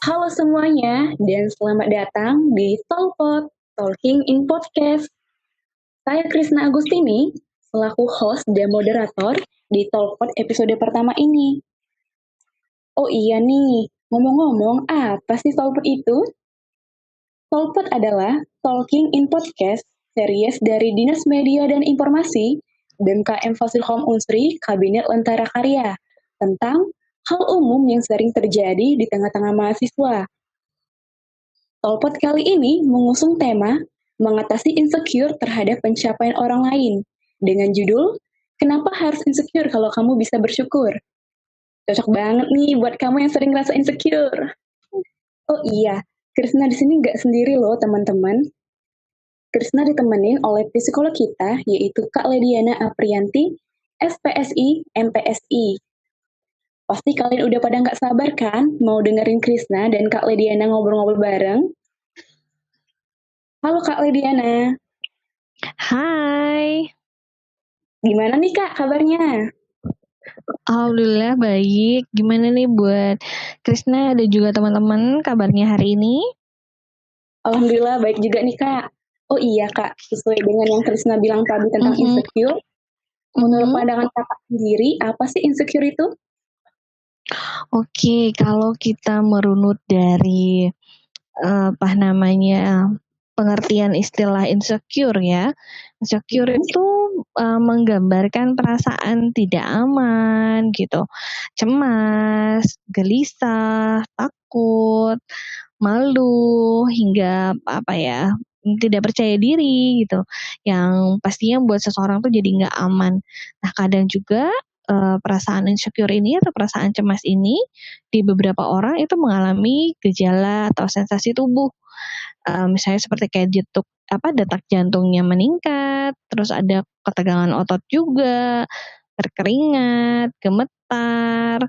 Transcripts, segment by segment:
Halo semuanya, dan selamat datang di Tolpod, Talking in Podcast. Saya Krisna Agustini, selaku host dan moderator di Tolpod episode pertama ini. Oh iya nih, ngomong-ngomong, apa sih Tolpod itu? Tolpod adalah Talking in Podcast, series dari Dinas Media dan Informasi, BMKM Fasilkom Unsri, Kabinet Lentera Karya, tentang hal umum yang sering terjadi di tengah-tengah mahasiswa. Tolpod kali ini mengusung tema mengatasi insecure terhadap pencapaian orang lain dengan judul Kenapa harus insecure kalau kamu bisa bersyukur? Cocok banget nih buat kamu yang sering rasa insecure. Oh iya, Krisna di sini nggak sendiri loh teman-teman. Krisna ditemenin oleh psikolog kita yaitu Kak Lediana Aprianti, SPSI, MPSI. Pasti kalian udah pada nggak sabar kan mau dengerin Krisna dan Kak Lediana ngobrol-ngobrol bareng? Halo Kak Lediana. Hai, Gimana nih Kak kabarnya? alhamdulillah baik. Gimana nih buat Krisna dan juga teman-teman kabarnya hari ini? Alhamdulillah baik juga nih Kak. Oh iya Kak, sesuai dengan yang Krisna bilang tadi tentang insecure, menurut pandangan Kakak sendiri, apa sih insecure itu? Oke, kalau kita merunut dari pengertian istilah insecure ya. Insecure itu menggambarkan perasaan tidak aman gitu, cemas, gelisah, takut, malu, hingga tidak percaya diri gitu, yang pastinya buat seseorang tuh jadi nggak aman. Nah kadang juga perasaan insecure ini atau perasaan cemas ini di beberapa orang itu mengalami gejala atau sensasi tubuh, misalnya seperti kayak detak jantungnya meningkat, terus ada ketegangan otot juga, berkeringat, gemetar,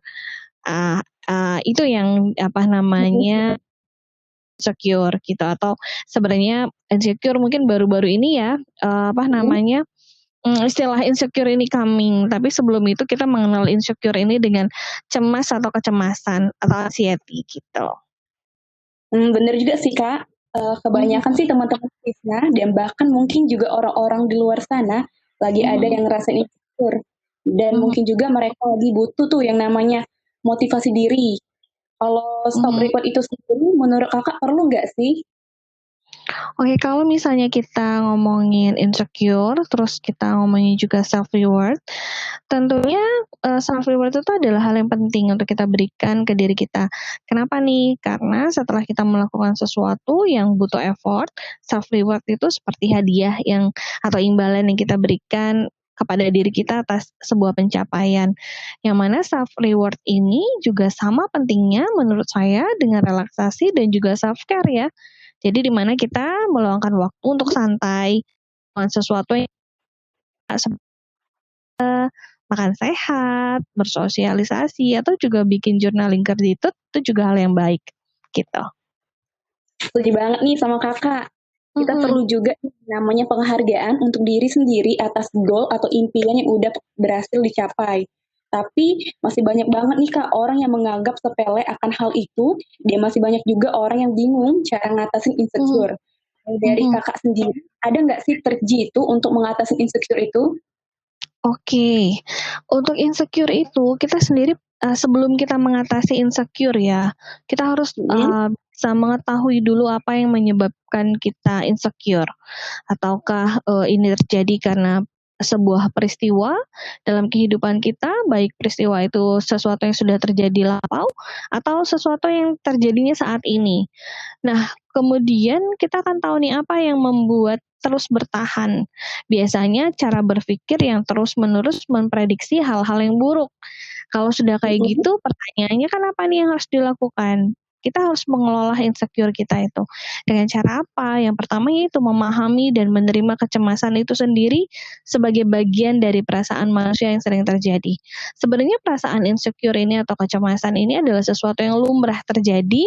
itu yang insecure gitu. Atau sebenarnya insecure mungkin baru-baru ini ya, istilah insecure ini coming, tapi sebelum itu kita mengenal insecure ini dengan cemas atau kecemasan atau anxiety gitu. Bener juga sih Kak. Kebanyakan sih teman-teman Krisna dan bahkan mungkin juga orang-orang di luar sana lagi ada yang ngerasain insecure. Dan mungkin juga mereka lagi butuh tuh yang namanya motivasi diri. Kalau stop record itu sendiri, menurut Kakak perlu nggak sih? Oke, kalau misalnya kita ngomongin insecure, terus kita ngomongin juga self reward, tentunya self reward itu adalah hal yang penting untuk kita berikan ke diri kita. Kenapa nih? Karena setelah kita melakukan sesuatu yang butuh effort, self reward itu seperti hadiah atau imbalan yang kita berikan kepada diri kita atas sebuah pencapaian. Yang mana self reward ini juga sama pentingnya menurut saya dengan relaksasi dan juga self care ya. Jadi di mana kita meluangkan waktu untuk santai, melakukan sesuatu yang makan sehat, bersosialisasi, atau juga bikin journaling gratitude itu juga hal yang baik gitu. Setuju banget nih sama Kakak. Kita perlu juga namanya penghargaan untuk diri sendiri atas goal atau impian yang udah berhasil dicapai. Tapi masih banyak banget nih Kak orang yang menganggap sepele akan hal itu, dan masih banyak juga orang yang bingung cara ngatasin insecure. Dari Kakak sendiri, ada nggak sih trik jitu untuk mengatasi insecure itu? Oke, untuk insecure itu kita sendiri sebelum kita mengatasi insecure ya, kita harus bisa mengetahui dulu apa yang menyebabkan kita insecure. Ataukah ini terjadi karena sebuah peristiwa dalam kehidupan kita, baik peristiwa itu sesuatu yang sudah terjadi lampau atau sesuatu yang terjadinya saat ini. Nah, kemudian kita akan tahu nih apa yang membuat terus bertahan. Biasanya cara berpikir yang terus-menerus memprediksi hal-hal yang buruk. Kalau sudah kayak gitu, pertanyaannya kan apa nih yang harus dilakukan? Kita harus mengelola insecure kita itu. Dengan cara apa? Yang pertama yaitu memahami dan menerima kecemasan itu sendiri sebagai bagian dari perasaan manusia yang sering terjadi. Sebenarnya perasaan insecure ini atau kecemasan ini adalah sesuatu yang lumrah terjadi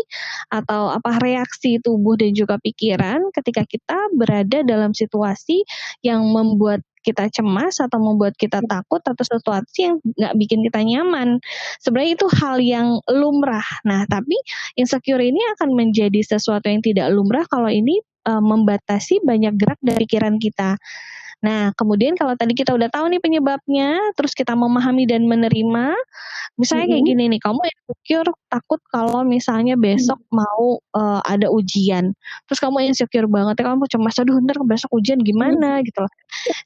atau reaksi tubuh dan juga pikiran ketika kita berada dalam situasi yang membuat kita cemas atau membuat kita takut atau sesuatu yang nggak bikin kita nyaman. Sebenarnya itu hal yang lumrah. Nah, tapi insecure ini akan menjadi sesuatu yang tidak lumrah kalau ini membatasi banyak gerak dari pikiran kita. Nah, kemudian kalau tadi kita udah tahu nih penyebabnya, terus kita memahami dan menerima, misalnya kayak gini nih, kamu insecure takut kalau misalnya besok mau ada ujian, terus kamu insecure banget, kamu cemas, aduh ntar besok ujian gimana gitu loh.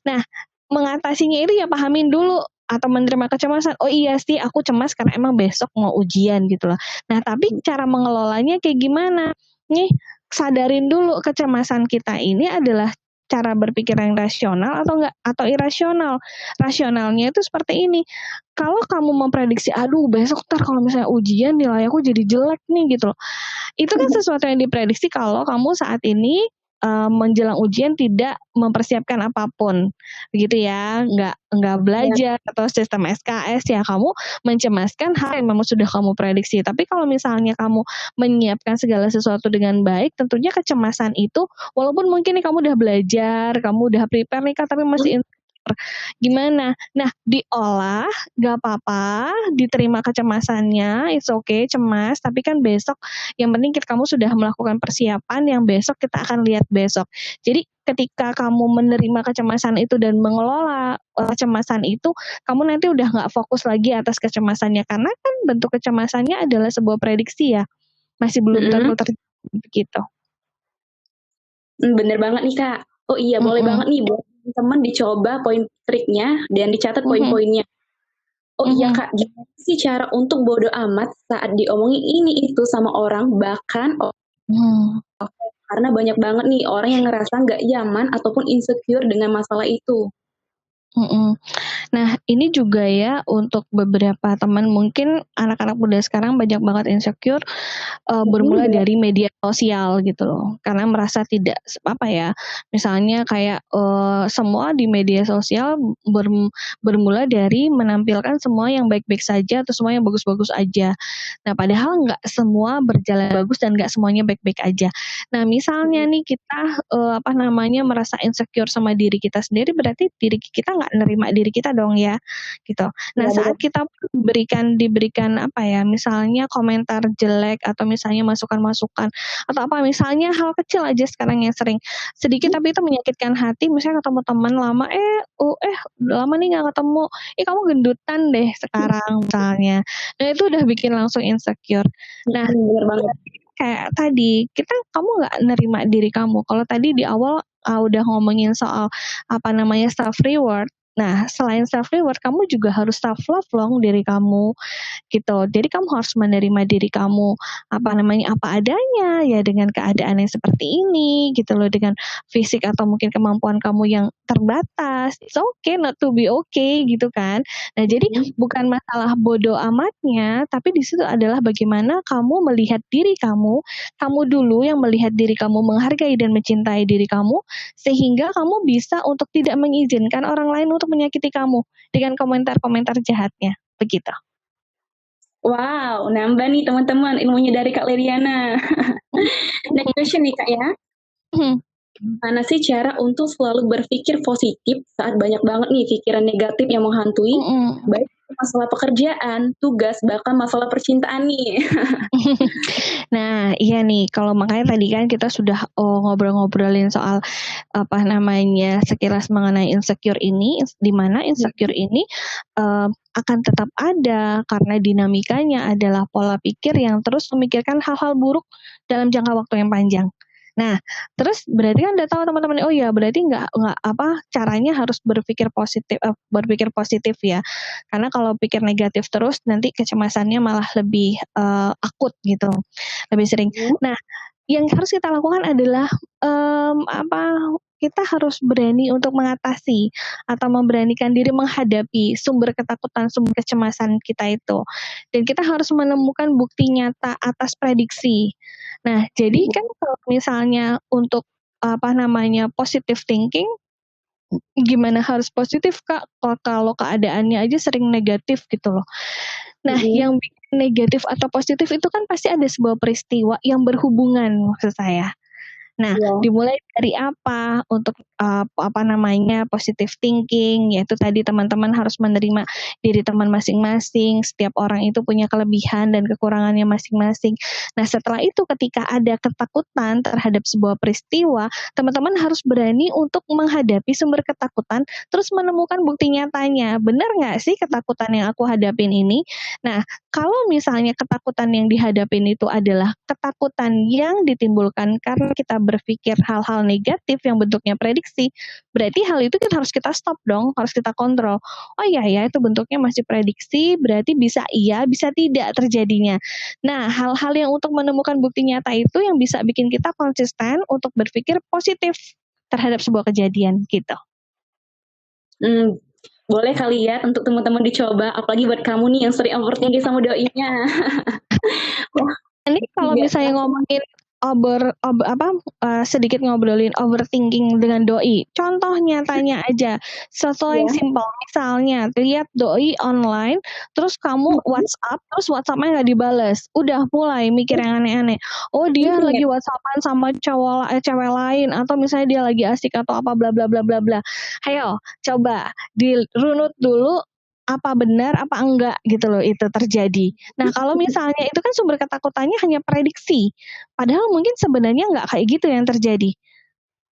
Nah, mengatasinya itu ya pahamin dulu atau menerima kecemasan, oh iya sih aku cemas karena emang besok mau ujian gitu loh. Nah, tapi cara mengelolanya kayak gimana? Nih, sadarin dulu kecemasan kita ini adalah cara berpikir yang rasional atau enggak atau irasional. Rasionalnya itu seperti ini. Kalau kamu memprediksi, aduh besok ntar kalau misalnya ujian nilai aku jadi jelek nih gitu loh. Itu kan sesuatu yang diprediksi kalau kamu saat ini menjelang ujian tidak mempersiapkan apapun, begitu ya, nggak belajar atau sistem SKS ya kamu mencemaskan hal yang memang sudah kamu prediksi. Tapi kalau misalnya kamu menyiapkan segala sesuatu dengan baik, tentunya kecemasan itu walaupun mungkin nih kamu udah belajar, kamu udah prepare nih Kak, tapi masih gimana? Nah, diolah, gak apa-apa, diterima kecemasannya, it's okay, cemas, tapi kan besok yang penting kamu sudah melakukan persiapan yang besok kita akan lihat besok. Jadi ketika kamu menerima kecemasan itu dan mengelola kecemasan itu, kamu nanti udah gak fokus lagi atas kecemasannya, karena kan bentuk kecemasannya adalah sebuah prediksi ya, masih belum tentu terjadi begitu. Bener banget nih Kak. Oh iya, boleh banget nih buat teman dicoba poin triknya dan dicatat poin-poinnya. Oh iya Kak, gimana sih cara untuk bodo amat saat diomongin ini itu sama orang, bahkan karena banyak banget nih orang yang ngerasa nggak nyaman ataupun insecure dengan masalah itu. Nah, ini juga ya untuk beberapa teman, mungkin anak-anak muda sekarang banyak banget insecure bermula dari media sosial gitu loh. Karena merasa tidak apa ya, misalnya kayak semua di media sosial bermula dari menampilkan semua yang baik-baik saja atau semua yang bagus-bagus aja. Nah, padahal nggak semua berjalan bagus dan nggak semuanya baik-baik aja. Nah, misalnya nih kita merasa insecure sama diri kita sendiri, berarti diri kita nggak nerima diri kita dong ya, gitu. Nah, saat kita diberikan apa ya, misalnya komentar jelek atau misalnya masukan-masukan atau apa, misalnya hal kecil aja sekarang yang sering sedikit tapi itu menyakitkan hati, misalnya ketemu teman lama, udah lama nih nggak ketemu, kamu gendutan deh sekarang misalnya. Nah, itu udah bikin langsung insecure. Nah, kayak tadi, kamu nggak nerima diri kamu. Kalau tadi di awal udah ngomongin soal self reward. Nah, selain self reward, kamu juga harus self love loh diri kamu gitu. Jadi kamu harus menerima diri kamu apa adanya ya, dengan keadaan yang seperti ini gitu loh, dengan fisik atau mungkin kemampuan kamu yang terbatas. It's okay not to be okay gitu kan. Nah, jadi bukan masalah bodoh amatnya, tapi di situ adalah bagaimana kamu melihat diri kamu dulu yang melihat diri kamu, menghargai dan mencintai diri kamu, sehingga kamu bisa untuk tidak mengizinkan orang lain untuk menyakiti kamu dengan komentar-komentar jahatnya, begitu. Wow, nambah nih teman-teman ilmunya dari Kak Leriana. Next question nih Kak ya. Gimana sih cara untuk selalu berpikir positif saat banyak banget nih pikiran negatif yang menghantui, baik masalah pekerjaan, tugas, bahkan masalah percintaan nih. Nah, iya nih, kalau makanya tadi kan kita sudah ngobrol-ngobrolin soal sekilas mengenai insecure ini, di mana insecure ini akan tetap ada karena dinamikanya adalah pola pikir yang terus memikirkan hal-hal buruk dalam jangka waktu yang panjang. Nah, terus berarti kan udah tahu teman-teman, oh ya berarti nggak caranya harus berpikir positif ya. Karena kalau pikir negatif terus nanti kecemasannya malah lebih akut gitu, lebih sering. Nah, yang harus kita lakukan adalah kita harus berani untuk mengatasi atau memberanikan diri menghadapi sumber ketakutan, sumber kecemasan kita itu. Dan kita harus menemukan bukti nyata atas prediksi. Nah, jadi kan kalau misalnya untuk positive thinking, gimana harus positif Kak, kalau keadaannya aja sering negatif gitu loh. Nah, yang bikin negatif atau positif itu kan pasti ada sebuah peristiwa yang berhubungan maksud saya. Nah, dimulai dari apa untuk positive thinking, yaitu tadi teman-teman harus menerima diri teman masing-masing, setiap orang itu punya kelebihan dan kekurangannya masing-masing. Nah, setelah itu ketika ada ketakutan terhadap sebuah peristiwa, teman-teman harus berani untuk menghadapi sumber ketakutan, terus menemukan bukti nyatanya. Benar nggak sih ketakutan yang aku hadapin ini? Nah, kalau misalnya ketakutan yang dihadapin itu adalah ketakutan yang ditimbulkan karena kita berpikir hal-hal negatif yang bentuknya prediksi, berarti hal itu harus kita stop dong, harus kita kontrol. Oh iya ya, itu bentuknya masih prediksi, berarti bisa iya, bisa tidak terjadinya. Nah, hal-hal yang untuk menemukan bukti nyata itu yang bisa bikin kita konsisten untuk berpikir positif terhadap sebuah kejadian gitu. Boleh kali ya untuk teman-teman dicoba, apalagi buat kamu nih yang sering overthinking sama doinya. Ini kalau misalnya ngomongin sedikit ngobrolin overthinking dengan doi. Contoh nyatanya aja, sesuatu yang simpel. Misalnya, lihat doi online, terus kamu WhatsApp, terus WhatsApp-nya nggak dibales. Udah mulai mikir yang aneh-aneh. Oh, dia lagi WhatsAppan sama cewek lain, atau misalnya dia lagi asik atau apa bla bla bla bla bla. Ayo, coba dirunut dulu, apa benar apa enggak gitu loh itu terjadi. Nah, kalau misalnya itu kan sumber ketakutannya hanya prediksi, padahal mungkin sebenarnya enggak kayak gitu yang terjadi.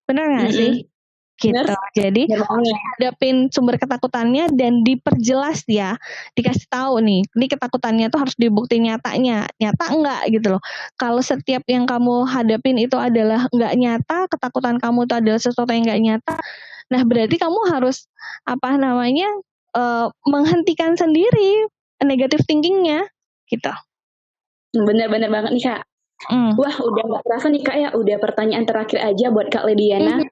Benar nggak sih? Gitu. Jadi hadapin sumber ketakutannya dan diperjelas ya, dikasih tahu nih, ini ketakutannya tuh harus dibukti nyatanya, nyata enggak gitu loh. Kalau setiap yang kamu hadapin itu adalah enggak nyata, ketakutan kamu itu adalah sesuatu yang enggak nyata, nah berarti kamu harus menghentikan sendiri negative thinking-nya gitu. Bener-bener banget nih Kak. Wah, udah nggak terasa nih Kak ya, udah pertanyaan terakhir aja buat Kak Lediana.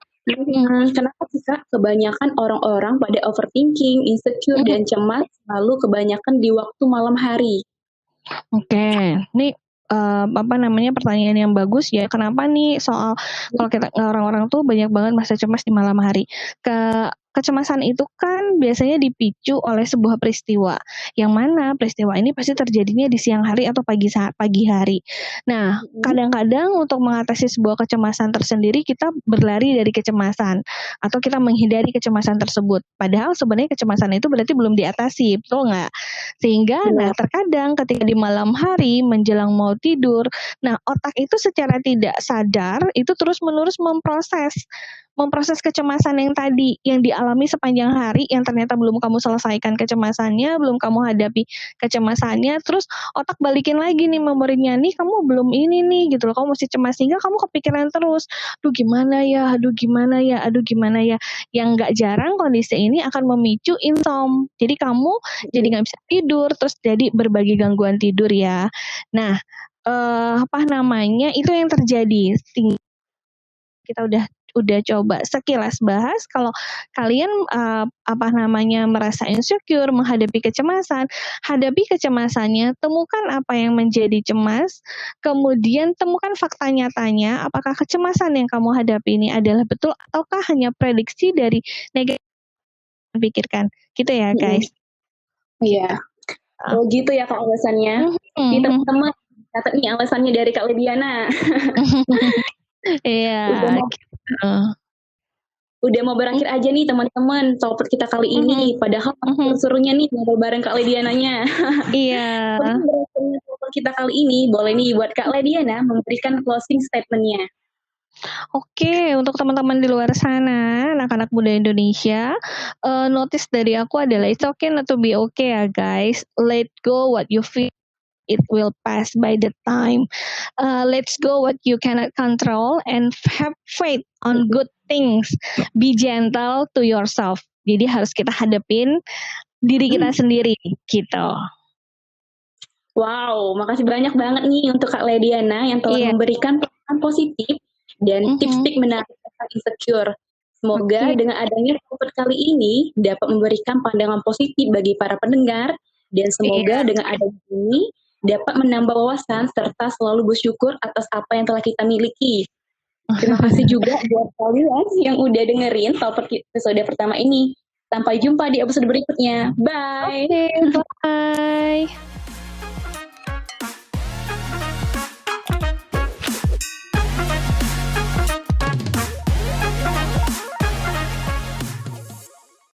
Kenapa sih Kak kebanyakan orang-orang pada overthinking, insecure, dan cemas lalu kebanyakan di waktu malam hari? Oke, ini pertanyaan yang bagus ya. Kenapa nih soal kalau kita orang-orang tuh banyak banget masa cemas di malam hari. Kecemasan itu kan biasanya dipicu oleh sebuah peristiwa, yang mana peristiwa ini pasti terjadinya di siang hari atau pagi hari. Nah, kadang-kadang untuk mengatasi sebuah kecemasan tersendiri kita berlari dari kecemasan atau kita menghindari kecemasan tersebut. Padahal sebenarnya kecemasan itu berarti belum diatasi, betul nggak? Sehingga, nah terkadang ketika di malam hari menjelang mau tidur, nah otak itu secara tidak sadar itu terus-menerus memproses kecemasan yang tadi, yang dialami sepanjang hari, yang ternyata belum kamu selesaikan kecemasannya, belum kamu hadapi kecemasannya, terus otak balikin lagi nih memorinya, nih kamu belum ini nih gitu loh, kamu masih cemas, sehingga kamu kepikiran terus, aduh gimana ya, yang gak jarang kondisi ini akan memicu insom, jadi kamu jadi gak bisa tidur, terus jadi berbagai gangguan tidur ya. Nah, itu yang terjadi. Kita udah coba sekilas bahas kalau kalian merasa insecure, menghadapi kecemasan, hadapi kecemasannya, temukan apa yang menjadi cemas, kemudian temukan fakta nyatanya, apakah kecemasan yang kamu hadapi ini adalah betul ataukah hanya prediksi dari negatif yang pikirkan. Gitu ya, guys. Iya. Oh gitu ya Kak alasannya. Di teman-teman catat nih alasannya dari Kak Lediana. Iya. Udah mau berakhir aja nih teman-teman topik kita kali ini. Padahal serunya nih ngobrol bareng Kak Lediananya. Iya. Berakhirnya topik kita kali ini, boleh nih buat Kak Lediana memberikan closing statement-nya. Oke, untuk teman-teman di luar sana, anak-anak muda Indonesia, notice dari aku adalah it's okay not to be okay ya guys. Let go what you feel. It will pass by the time. Let's go what you cannot control and have faith on good things. Be gentle to yourself. Jadi harus kita hadapin diri kita sendiri gitu. Wow, makasih banyak banget nih untuk Kak Lediana yang telah memberikan pesan positif dan tips-tips menarik tentang insecure. Semoga dengan adanya topik kali ini dapat memberikan pandangan positif bagi para pendengar dan semoga dengan adanya ini dapat menambah wawasan serta selalu bersyukur atas apa yang telah kita miliki. Terima kasih juga buat kalian yang udah dengerin topik episode pertama ini. Sampai jumpa di episode berikutnya. Bye. Bye.